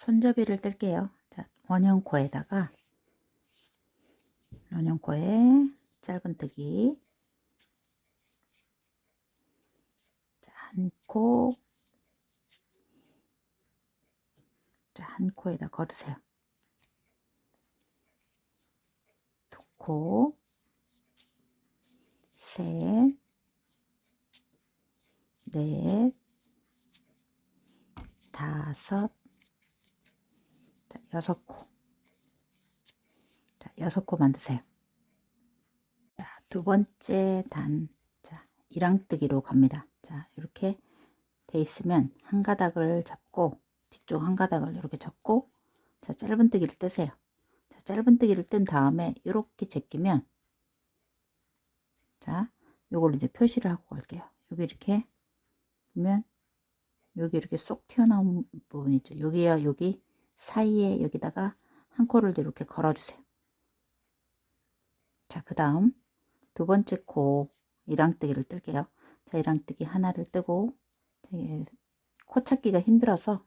손잡이를 뜰게요. 자, 원형코에다가 원형코에 짧은뜨기, 자, 한 코에다 걸으세요. 두 코, 셋, 넷, 다섯, 자, 여섯 코. 자, 여섯 코 만드세요. 자, 두 번째 단, 자, 이랑뜨기로 갑니다. 자, 이렇게 돼 있으면 한 가닥을 잡고, 뒤쪽 한 가닥을 이렇게 잡고, 자, 짧은뜨기를 뜨세요. 자, 짧은뜨기를 뜬 다음에 이렇게 제끼면, 자, 요걸 이제 표시를 하고 갈게요. 여기 이렇게 보면 여기 이렇게 쏙 튀어나온 부분 있죠. 여기와 여기 사이에 여기다가 한 코를 이렇게 걸어주세요. 자, 그 다음 두 번째 코 이랑뜨기를 뜰게요. 자, 이랑뜨기 하나를 뜨고, 코 찾기가 힘들어서,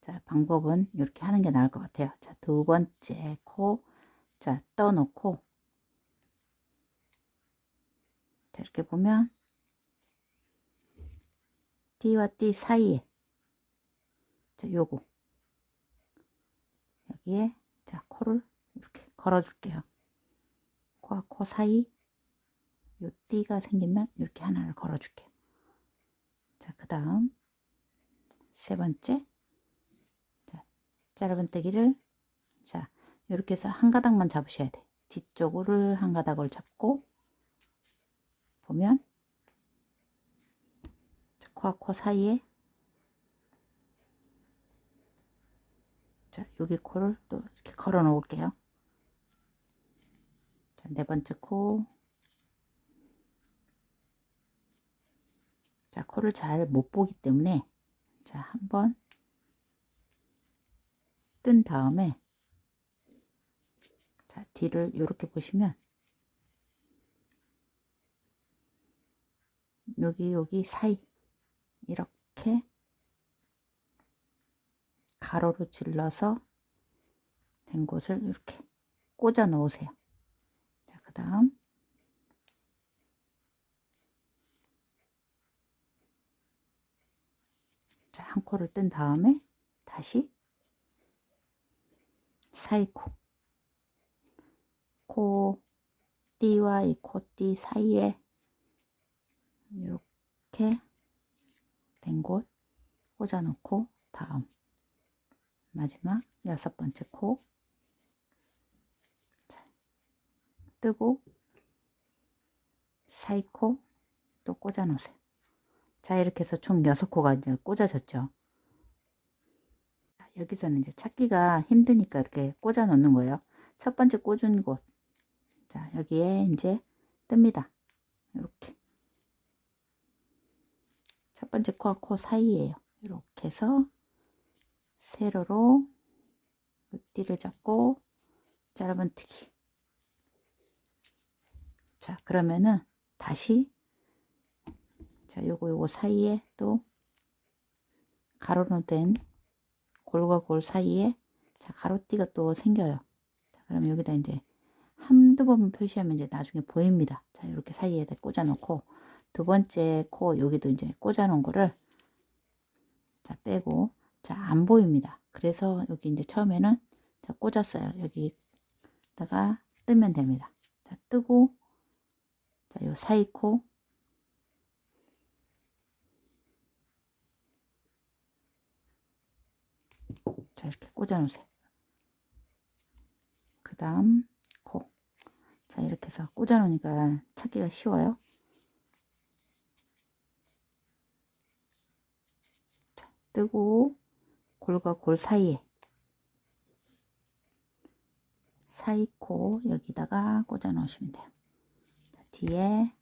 자, 방법은 이렇게 하는 게 나을 것 같아요. 자, 두 번째 코, 자, 떠놓고, 자, 이렇게 보면 띠와 띠 사이에, 자, 요거 여기에, 자, 코를 이렇게 걸어 줄게요. 코와 코 사이 요 띠가 생기면 이렇게 하나를 걸어 줄게요. 자, 그 다음 세 번째, 자, 짧은뜨기를, 자, 이렇게 해서 한 가닥만 잡으셔야 돼. 뒤쪽을 한 가닥을 잡고 보면, 코와 코 사이에, 자, 여기 코를 또 이렇게 걸어 놓을게요. 자, 네 번째 코, 자, 코를 잘 못 보기 때문에, 자, 한번 뜬 다음에, 자, 뒤를 이렇게 보시면 여기 사이 이렇게 가로로 질러서 된 곳을 이렇게 꽂아 놓으세요. 자, 그 다음, 자, 한 코를 뜬 다음에 다시 사이 코 띠와 이 코띠 사이에 이렇게 된 곳 꽂아 놓고, 다음 마지막 여섯 번째 코, 자, 뜨고 사이 코 또 꽂아 놓으세요. 자, 이렇게 해서 총 6코가 이제 꽂아졌죠. 여기서는 이제 찾기가 힘드니까 이렇게 꽂아 놓는 거예요. 첫 번째 꽂은 곳, 자, 여기에 이제 뜹니다. 이렇게 첫 번째 코와 코 사이에요. 이렇게 해서 세로로 띠를 잡고 짧은뜨기. 자, 그러면은 다시, 자, 요거 사이에 또 가로로 된 골과 골 사이에, 자, 가로띠가 또 생겨요. 자, 그럼 여기다 이제 한두 번 표시하면 이제 나중에 보입니다. 자, 이렇게 사이에다 꽂아 놓고, 두 번째 코 여기도 이제 꽂아 놓은 거를, 자, 빼고, 자, 안 보입니다. 그래서 여기 이제 처음에는, 자, 꽂았어요. 여기다가 뜨면 됩니다. 자, 뜨고, 자, 요 사이 코, 자, 이렇게 꽂아 놓으세요. 그 다음 코, 자, 이렇게 해서 꽂아 놓으니까 찾기가 쉬워요. 자, 뜨고 골과 골 사이에, 사이 코 여기다가 꽂아 놓으시면 돼요. 자, 뒤에,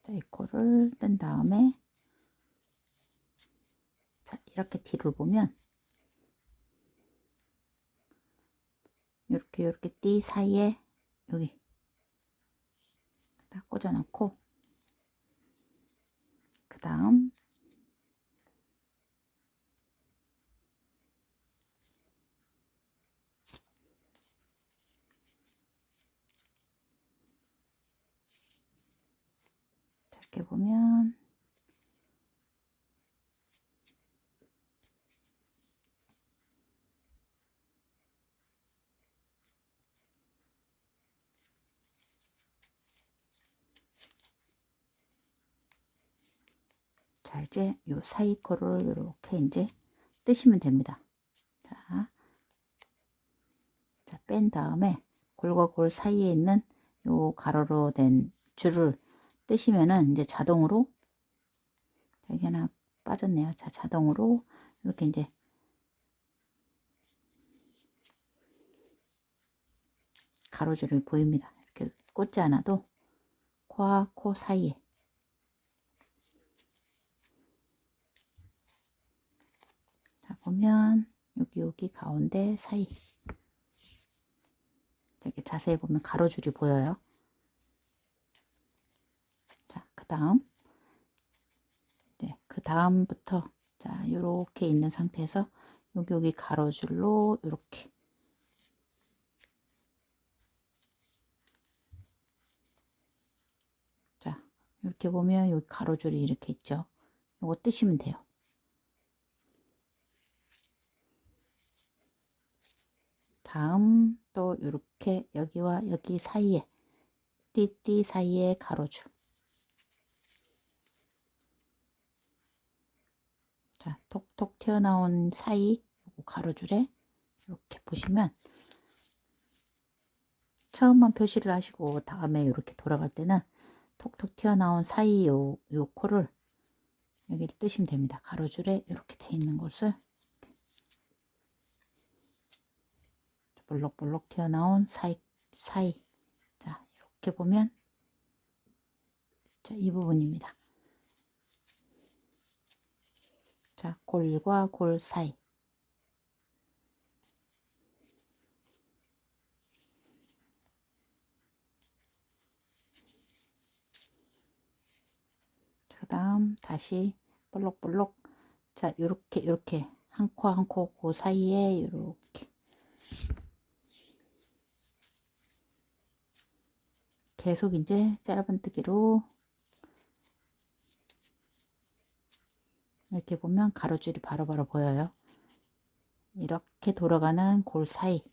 자, 이 코를 뜬 다음에, 자, 이렇게 뒤를 보면 이렇게 띠 사이에 여기 딱 꽂아 놓고, 그 다음 이렇게 보면 자, 이제 요 사이 코를 이렇게 이제 뜨시면 됩니다. 자, 뺀 다음에 골과 골 사이에 있는 요 가로로 된 줄을 뜨시면은 이제 자동으로, 여기 하나 빠졌네요. 자, 자동으로 이렇게 이제 가로줄이 보입니다. 이렇게 꽂지 않아도 코와 코 사이에, 자 보면 여기 가운데 사이, 이렇게 자세히 보면 가로줄이 보여요. 자, 그 다음 이제 그 다음부터 자 요렇게 있는 상태에서 여기 가로줄로 이렇게, 자 이렇게 보면 여기 가로줄이 이렇게 있죠. 요거 뜨시면 돼요. 다음 또 이렇게 여기와 여기 사이에, 띠띠 사이에 가로줄, 자 톡톡 튀어나온 사이 요거 가로줄에 이렇게 보시면, 처음만 표시를 하시고 다음에 이렇게 돌아갈 때는 톡톡 튀어나온 사이 요 코를 여기를 뜨시면 됩니다. 가로줄에 이렇게 돼 있는 곳을 볼록볼록 튀어나온 사이, 자 이렇게 보면 자, 이 부분입니다. 자, 골과 골 사이, 그 다음 다시 볼록볼록, 자 요렇게 한 코 한 코 그 사이에 요렇게 계속 이제 짧은뜨기로 이렇게 보면 가로줄이 바로바로 보여요. 이렇게 돌아가는 골 사이,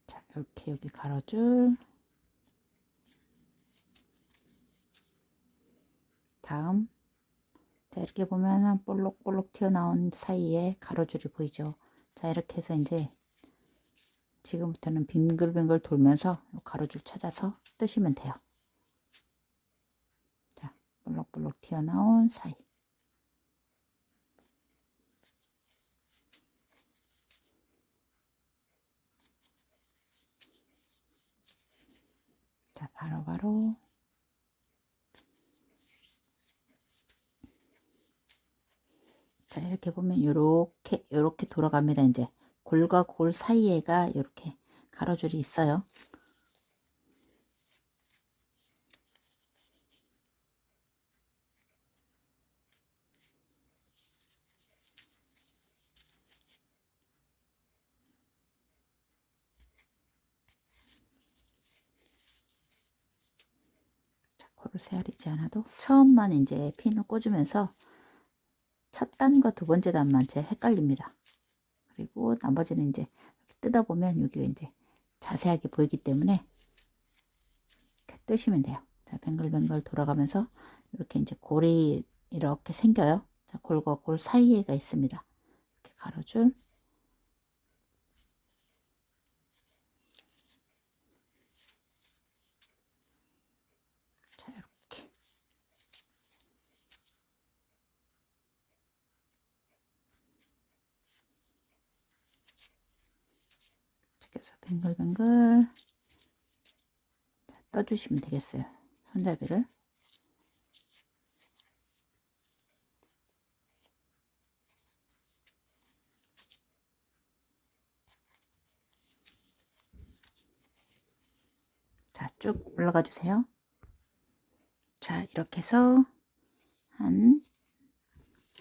자 이렇게 여기 가로줄, 다음 자 이렇게 보면은 볼록볼록 튀어나온 사이에 가로줄이 보이죠. 자 이렇게 해서 이제 지금부터는 빙글빙글 돌면서 가로줄 찾아서 뜨시면 돼요. 자 볼록볼록 튀어나온 사이, 자 바로바로 자 이렇게 보면 요렇게 돌아갑니다. 이제 골과 골 사이에가 이렇게 가로줄이 있어요. 자 코를 세아리지 않아도 처음만 이제 핀을 꽂으면서 첫 단과 두 번째 단만 제일 헷갈립니다. 그리고 나머지는 이제 뜯어 보면 여기가 이제 자세하게 보이기 때문에 이렇게 뜨시면 돼요. 자 뱅글뱅글 돌아가면서 이렇게 이제 골이 이렇게 생겨요. 자 골과 골 사이에가 있습니다. 이렇게 가로줄, 자 이렇게 이렇게 해서 뱅글뱅글 자, 떠주시면 되겠어요. 손잡이를. 자, 쭉 올라가 주세요. 자, 이렇게 해서 한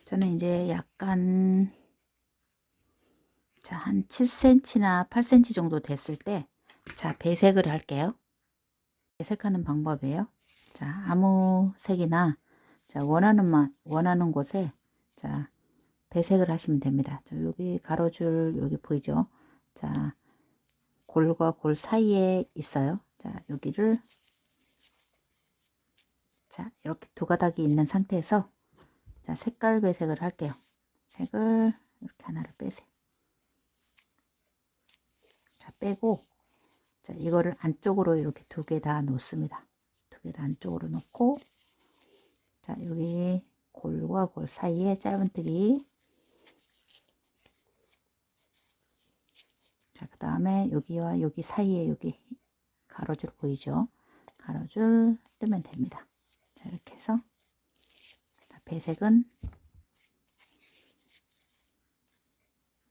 저는 이제 약간 자, 한 7cm나 8cm 정도 됐을 때 자, 배색을 할게요. 배색하는 방법이에요. 자, 아무 색이나 자, 원하는 곳에 자, 배색을 하시면 됩니다. 자, 여기 가로줄 여기 보이죠? 자, 골과 골 사이에 있어요. 자, 여기를 자, 이렇게 두 가닥이 있는 상태에서 자, 색깔 배색을 할게요. 색을 이렇게 하나를 빼세요. 자, 빼고 자, 이거를 안쪽으로 이렇게 두 개 다 놓습니다. 두 개 다 안쪽으로 놓고 자, 여기 골과 골 사이에 짧은뜨기 자, 그 다음에 여기와 여기 사이에 여기 가로줄 보이죠? 가로줄 뜨면 됩니다. 자, 이렇게 해서 자, 배색은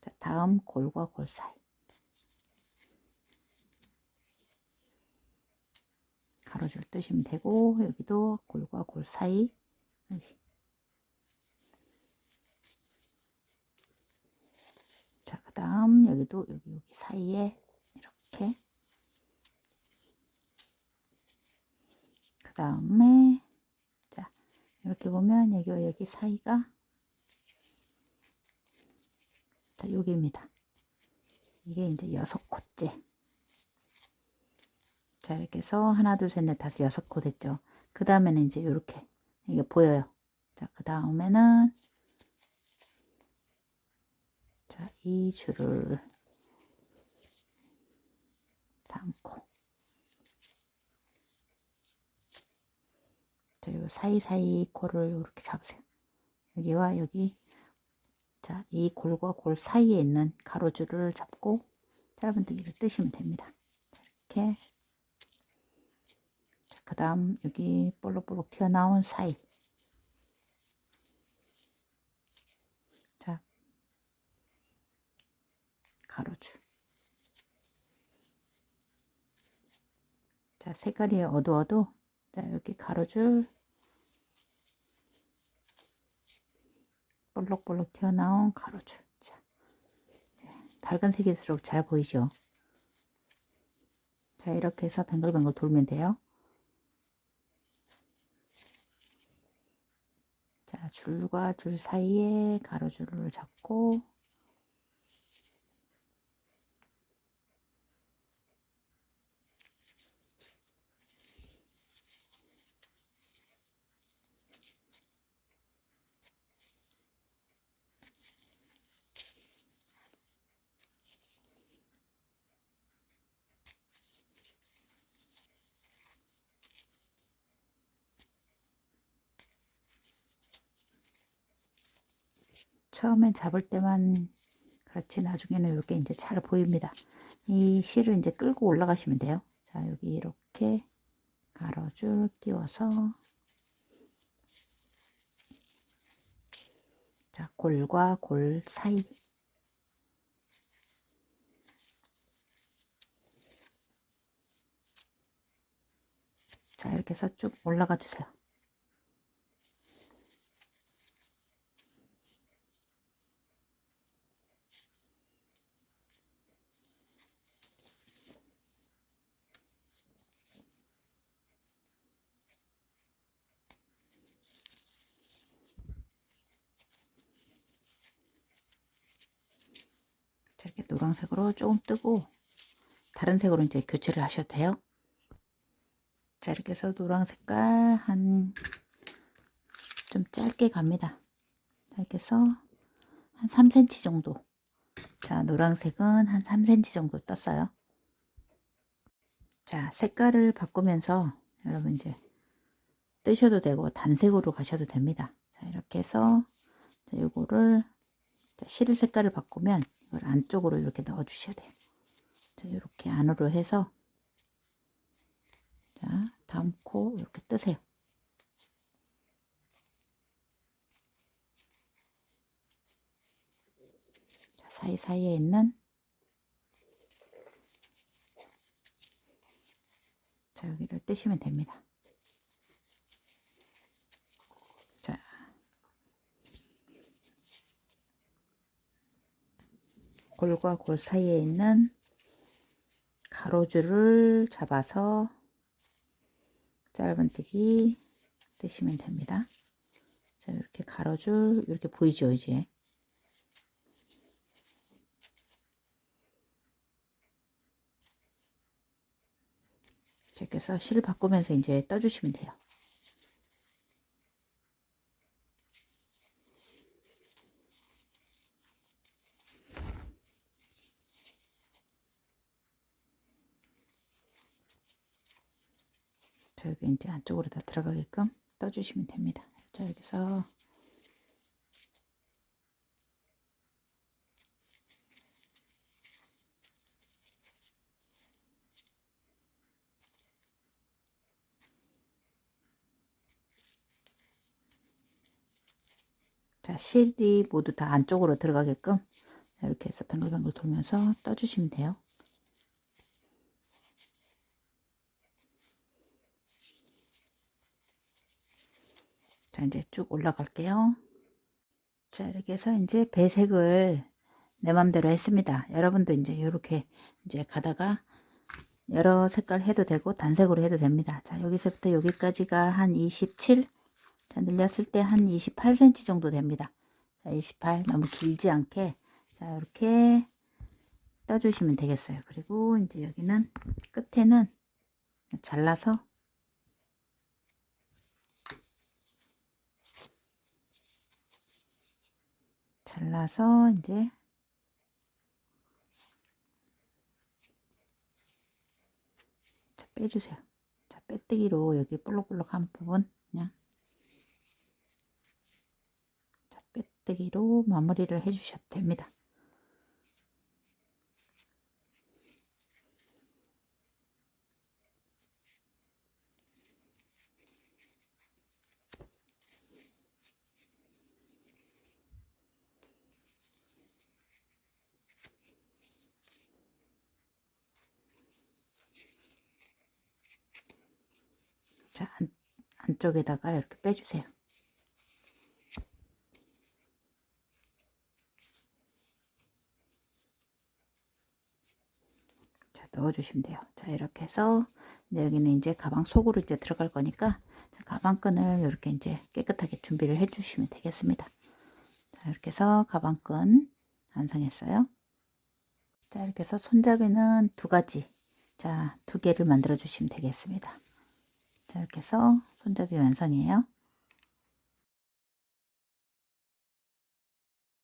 자, 다음 골과 골 사이 가로줄 뜨시면 되고 여기도 골과 골 사이 여기 자, 그 다음 여기도 여기 사이에 이렇게 그 다음에 자, 이렇게 보면 여기와 여기 사이가 자, 여기입니다. 이게 이제 6코째. 자, 이렇게 해서 하나, 둘, 셋, 넷, 다섯, 6코 됐죠. 그 다음에는 이제 이렇게 이게 보여요. 자, 그 다음에는 자, 이 줄을 담고 자, 요 사이사이 코를 이렇게 잡으세요. 여기와 여기 자, 이 골과 골 사이에 있는 가로줄을 잡고 짧은뜨기를 뜨시면 됩니다. 이렇게 그 다음 여기 볼록볼록 튀어나온 사이 자, 가로줄 자, 색깔이 어두워도 자, 이렇게 가로줄 볼록볼록 튀어나온 가로줄 자, 밝은 색일수록 잘 보이죠. 자, 이렇게 해서 뱅글뱅글 돌면 돼요. 자, 줄과 줄 사이에 가로줄을 잡고 처음엔 잡을 때만 그렇지 나중에는 이렇게 이제 잘 보입니다. 이 실을 이제 끌고 올라가시면 돼요. 자, 여기 이렇게 가로줄 끼워서 자, 골과 골 사이 자, 이렇게 해서 쭉 올라가 주세요. 자, 이렇게 노란색으로 조금 뜨고 다른 색으로 이제 교체를 하셔도 돼요. 자, 이렇게 해서 노란 색깔 한 좀 짧게 갑니다. 자, 이렇게 해서 한 3cm 정도 자, 노란색은 한 3cm 정도 떴어요. 자, 색깔을 바꾸면서 여러분 이제 뜨셔도 되고 단색으로 가셔도 됩니다. 자, 이렇게 해서 자, 요거를 자, 실을 색깔을 바꾸면 이걸 안쪽으로 이렇게 넣어 주셔야 돼요. 자, 이렇게 안으로 해서 자, 담고 이렇게 뜨세요. 자, 사이사이에 있는 자, 여기를 뜨시면 됩니다. 자, 골과 골 사이에 있는 가로줄을 잡아서 짧은뜨기 뜨시면 됩니다. 자, 이렇게 가로줄 이렇게 보이죠 이제. 이렇게 해서 실 바꾸면서 이제 떠주시면 돼요. 자, 여기 이제 안쪽으로 다 들어가게끔 떠주시면 됩니다. 자, 여기서 자, 실이 모두 다 안쪽으로 들어가게끔 자, 이렇게 해서 뱅글뱅글 돌면서 떠주시면 돼요. 자, 이제 쭉 올라갈게요. 자, 이렇게 해서 이제 배색을 내 맘대로 했습니다. 여러분도 이제 이렇게 이제 가다가 여러 색깔 해도 되고 단색으로 해도 됩니다. 자, 여기서부터 여기까지가 한 27, 자, 늘렸을 때 한 28cm 정도 됩니다. 자, 28 너무 길지 않게 자, 이렇게 떠주시면 되겠어요. 그리고 이제 여기는 끝에는 잘라서 이제 자, 빼주세요. 자, 빼뜨기로 여기 볼록볼록한 부분 그냥 자, 빼뜨기로 마무리를 해주셔도 됩니다. 자, 안쪽에다가 이렇게 빼주세요. 자, 넣어주시면 돼요. 자, 이렇게 해서 이제 여기는 이제 가방 속으로 이제 들어갈 거니까 자, 가방끈을 이렇게 이제 깨끗하게 준비를 해주시면 되겠습니다. 자, 이렇게 해서 가방끈 완성했어요. 자, 이렇게 해서 손잡이는 두 가지, 자, 두 개를 만들어 주시면 되겠습니다. 자, 이렇게 해서 손잡이 완성이에요.